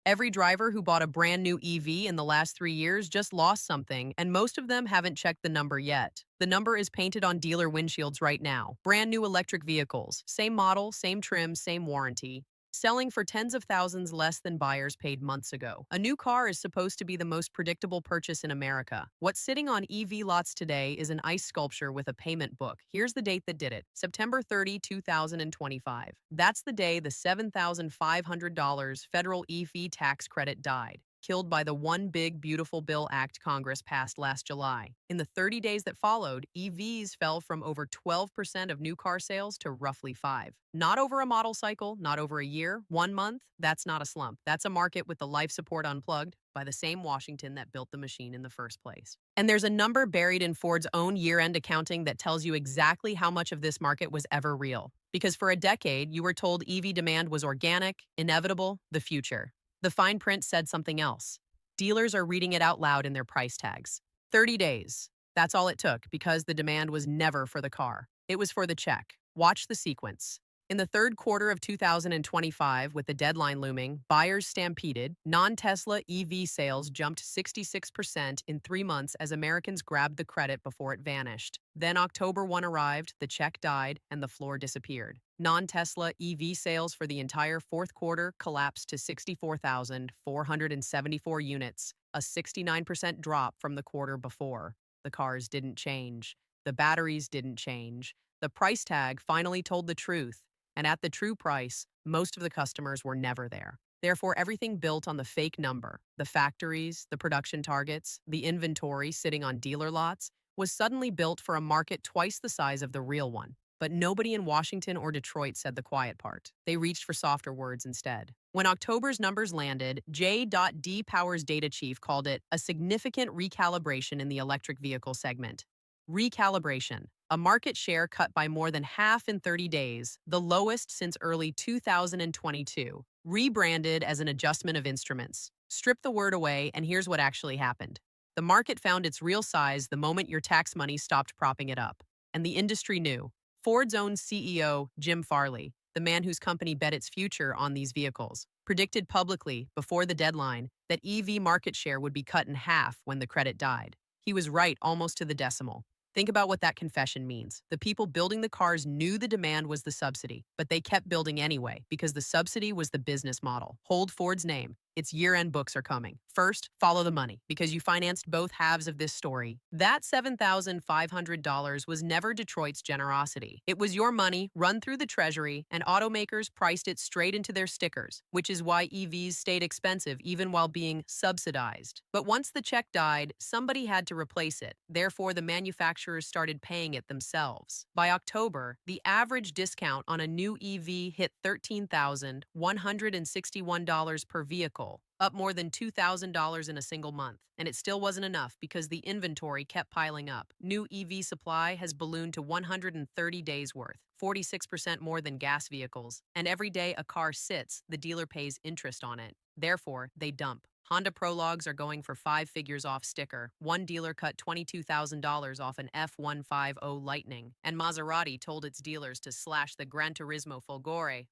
Every driver who bought a brand new EV in the last 3 years just lost something, and most of them haven't checked the number yet. The number is painted on dealer windshields right now. Brand new electric vehicles, same model, same trim, same warranty. Selling for tens of thousands less than buyers paid months ago. A new car is supposed to be the most predictable purchase in America. What's sitting on EV lots today is an ice sculpture with a payment book. Here's the date that did it: September 30, 2025. That's the day the $7,500 federal EV tax credit died, killed by the One Big Beautiful Bill Act Congress passed last July. In the 30 days that followed, EVs fell from over 12% of new car sales to roughly 5. Not over a model cycle, not over a year, 1 month. That's not a slump. That's a market with the life support unplugged by the same Washington that built the machine in the first place. And there's a number buried in Ford's own year-end accounting that tells you exactly how much of this market was ever real. Because for a decade, you were told EV demand was organic, inevitable, the future. The fine print said something else. Dealers are reading it out loud in their price tags. 30 days. That's all it took, because the demand was never for the car. It was for the check. Watch the sequence. In the third quarter of 2025, with the deadline looming, buyers stampeded. Non-Tesla EV sales jumped 66% in 3 months as Americans grabbed the credit before it vanished. Then October 1 arrived, the check died, and the floor disappeared. Non-Tesla EV sales for the entire fourth quarter collapsed to 64,474 units, a 69% drop from the quarter before. The cars didn't change. The batteries didn't change. The price tag finally told the truth. And at the true price, most of the customers were never there. Therefore, everything built on the fake number, the factories, the production targets, the inventory sitting on dealer lots, was suddenly built for a market twice the size of the real one. But nobody in Washington or Detroit said the quiet part. They reached for softer words instead. When October's numbers landed, J.D. Power's data chief called it a significant recalibration in the electric vehicle segment. Recalibration, a market share cut by more than half in 30 days, the lowest since early 2022, rebranded as an adjustment of instruments. Strip the word away, and here's what actually happened. The market found its real size the moment your tax money stopped propping it up. And the industry knew. Ford's own CEO, Jim Farley, the man whose company bet its future on these vehicles, predicted publicly, before the deadline, that EV market share would be cut in half when the credit died. He was right almost to the decimal. Think about what that confession means. The people building the cars knew the demand was the subsidy, but they kept building anyway because the subsidy was the business model. Hold Ford's name. Its year-end books are coming. First, follow the money, because you financed both halves of this story. That $7,500 was never Detroit's generosity. It was your money, run through the treasury, and automakers priced it straight into their stickers, which is why EVs stayed expensive even while being subsidized. But once the check died, somebody had to replace it. Therefore, the manufacturers started paying it themselves. By October, the average discount on a new EV hit $13,161 per vehicle, up more than $2,000 in a single month. And it still wasn't enough because the inventory kept piling up. New EV supply has ballooned to 130 days worth, 46% more than gas vehicles. And every day a car sits, the dealer pays interest on it. Therefore, they dump. Honda Prologues are going for 5 figures off sticker. One dealer cut $22,000 off an F150 Lightning. And Maserati told its dealers to slash the Gran Turismo Folgore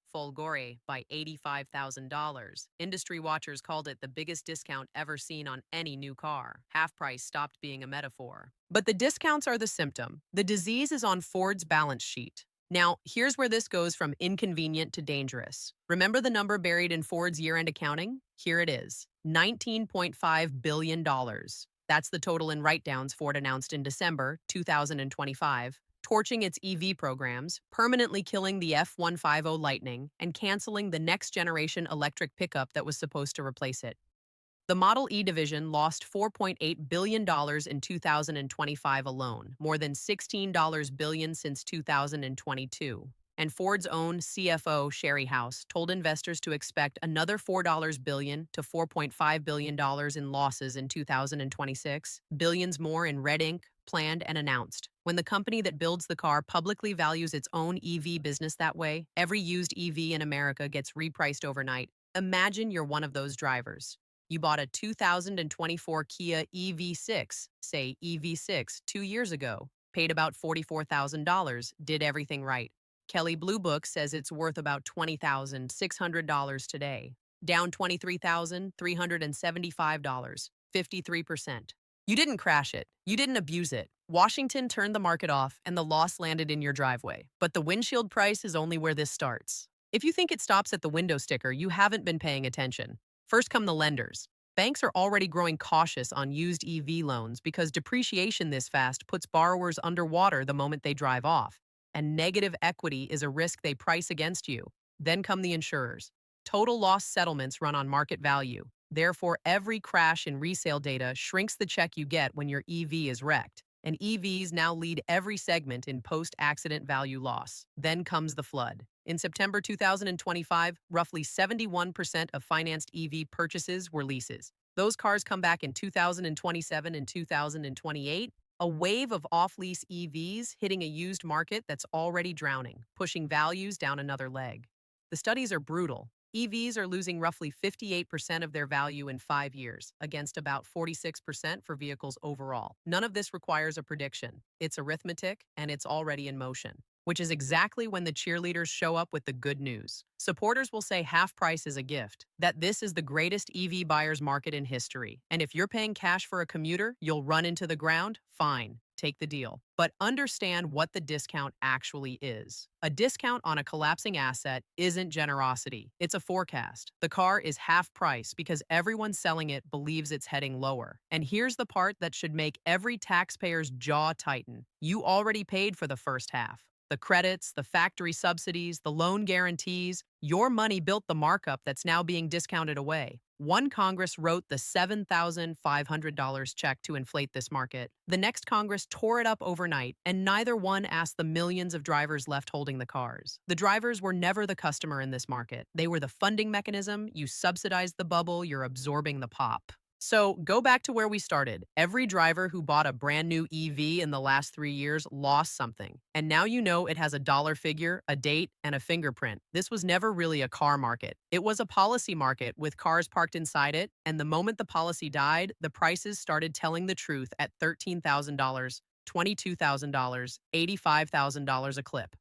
by $85,000. Industry watchers called it the biggest discount ever seen on any new car. Half price stopped being a metaphor. But the discounts are the symptom. The disease is on Ford's balance sheet. Now, here's where this goes from inconvenient to dangerous. Remember the number buried in Ford's year-end accounting? Here it is, $19.5 billion. That's the total in write-downs Ford announced in December 2025, torching its EV programs, permanently killing the F150 Lightning, and canceling the next-generation electric pickup that was supposed to replace it. The Model E division lost $4.8 billion in 2025 alone, more than $16 billion since 2022. And Ford's own CFO, Sherry House, told investors to expect another $4 billion to $4.5 billion in losses in 2026, billions more in red ink, planned and announced. When the company that builds the car publicly values its own EV business that way, every used EV in America gets repriced overnight. Imagine you're one of those drivers. You bought a 2024 Kia EV6, say EV6, 2 years ago, paid about $44,000, did everything right. Kelley Blue Book says it's worth about $20,600 today. down $23,375, 53%. You didn't crash it. You didn't abuse it. Washington turned the market off and the loss landed in your driveway. But the windshield price is only where this starts. If you think it stops at the window sticker, you haven't been paying attention. First come the lenders. Banks are already growing cautious on used EV loans because depreciation this fast puts borrowers underwater the moment they drive off. And negative equity is a risk they price against you. Then come the insurers. Total loss settlements run on market value. Therefore, every crash in resale data shrinks the check you get when your EV is wrecked. And EVs now lead every segment in post-accident value loss. Then comes the flood. In September 2025, roughly 71% of financed EV purchases were leases. Those cars come back in 2027 and 2028, a wave of off-lease EVs hitting a used market that's already drowning, pushing values down another leg. The studies are brutal. EVs are losing roughly 58% of their value in 5 years, against about 46% for vehicles overall. None of this requires a prediction. It's arithmetic, and it's already in motion, which is exactly when the cheerleaders show up with the good news. Supporters will say half price is a gift, that this is the greatest EV buyer's market in history. And if you're paying cash for a commuter, you'll run into the ground? Fine. Take the deal. But understand what the discount actually is. A discount on a collapsing asset isn't generosity. It's a forecast. The car is half price because everyone selling it believes it's heading lower. And here's the part that should make every taxpayer's jaw tighten. You already paid for the first half. The credits, the factory subsidies, the loan guarantees, your money built the markup that's now being discounted away. One Congress wrote the $7,500 check to inflate this market. The next Congress tore it up overnight, and neither one asked the millions of drivers left holding the cars. The drivers were never the customer in this market. They were the funding mechanism. You subsidized the bubble, you're absorbing the pop. So go back to where we started. Every driver who bought a brand new EV in the last 3 years lost something. And now you know it has a dollar figure, a date, and a fingerprint. This was never really a car market. It was a policy market with cars parked inside it. And the moment the policy died, the prices started telling the truth at $13,000, $22,000, $85,000 a clip.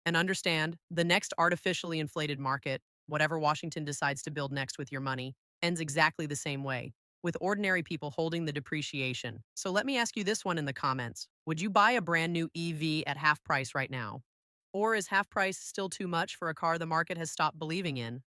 And understand, the next artificially inflated market, whatever Washington decides to build next with your money, ends exactly the same way, with ordinary people holding the depreciation. So let me ask you this one in the comments. Would you buy a brand new EV at half price right now? Or is half price still too much for a car the market has stopped believing in?